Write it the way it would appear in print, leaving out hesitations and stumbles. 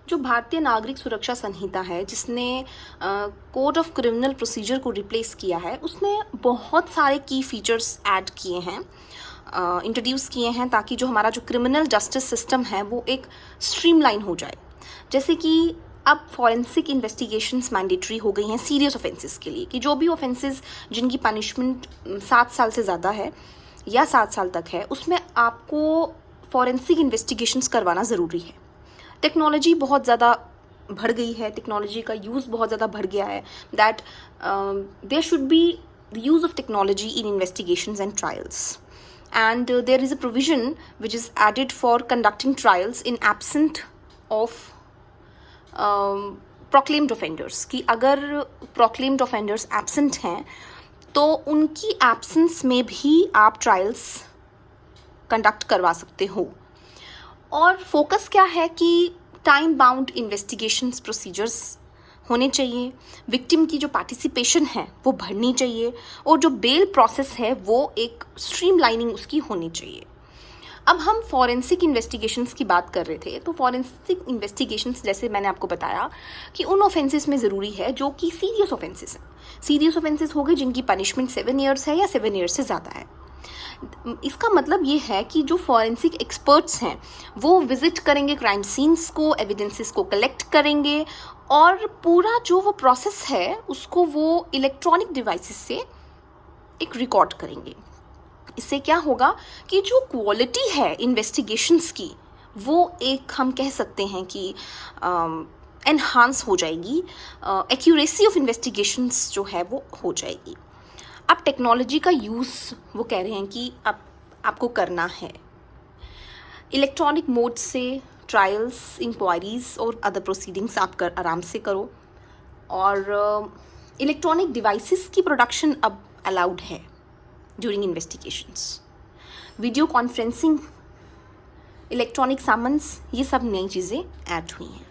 जो भारतीय नागरिक सुरक्षा संहिता है, जिसने कोड ऑफ क्रिमिनल प्रोसीजर को रिप्लेस किया है, उसने बहुत सारे की फीचर्स ऐड किए हैं, इंट्रोड्यूस किए हैं, ताकि जो हमारा जो क्रिमिनल जस्टिस सिस्टम है वो एक स्ट्रीमलाइन हो जाए। जैसे कि अब फॉरेंसिक इन्वेस्टिगेशंस मैंडेटरी हो गई हैं सीरियस ऑफेंसेस के लिए, कि जो भी ऑफेंसेस जिनकी पनिशमेंट 7 साल से ज़्यादा है या 7 साल तक है, उसमें आपको फॉरेंसिक इन्वेस्टिगेशंस करवाना ज़रूरी है। टेक्नोलॉजी बहुत ज़्यादा बढ़ गई है, टेक्नोलॉजी का यूज़ बहुत ज़्यादा बढ़ गया है, that there should be the use of technology in investigations and trials, and there is a provision which is added for conducting trials in absent of proclaimed offenders, कि अगर proclaimed offenders absent हैं तो उनकी absence में भी आप trials conduct करवा सकते हो। और फोकस क्या है कि टाइम बाउंड इन्वेस्टिगेशंस प्रोसीजर्स होने चाहिए, विक्टिम की जो पार्टिसिपेशन है वो बढ़नी चाहिए, और जो बेल प्रोसेस है वो एक स्ट्रीमलाइनिंग उसकी होनी चाहिए। अब हम फॉरेंसिक इन्वेस्टिगेशंस की बात कर रहे थे, तो फॉरेंसिक इन्वेस्टिगेशंस जैसे मैंने आपको बताया कि उन ऑफेंसेस में ज़रूरी है जो कि सीरियस ऑफेंसेस हैं। सीरियस ऑफेंसेस हो गए जिनकी पनिशमेंट 7 ईयर्स है या 7 ईयर्स से ज़्यादा है। इसका मतलब ये है कि जो फॉरेंसिक एक्सपर्ट्स हैं वो विजिट करेंगे क्राइम सीन्स को, एविडेंसेस को कलेक्ट करेंगे, और पूरा जो वो प्रोसेस है उसको वो इलेक्ट्रॉनिक डिवाइसेस से एक रिकॉर्ड करेंगे। इससे क्या होगा कि जो क्वालिटी है इन्वेस्टिगेशंस की वो एक हम कह सकते हैं कि एनहांस हो जाएगी, एक्यूरेसी ऑफ इन्वेस्टिगेशंस जो है वो हो जाएगी। अब टेक्नोलॉजी का यूज़ वो कह रहे हैं कि अब आपको करना है इलेक्ट्रॉनिक मोड से ट्रायल्स, इंक्वायरीज और अदर प्रोसीडिंग्स आप कर आराम से करो, और इलेक्ट्रॉनिक डिवाइसेस की प्रोडक्शन अब अलाउड है during investigations. Video conferencing, electronic summons, ये सब नई चीज़ें ऐड हुई हैं।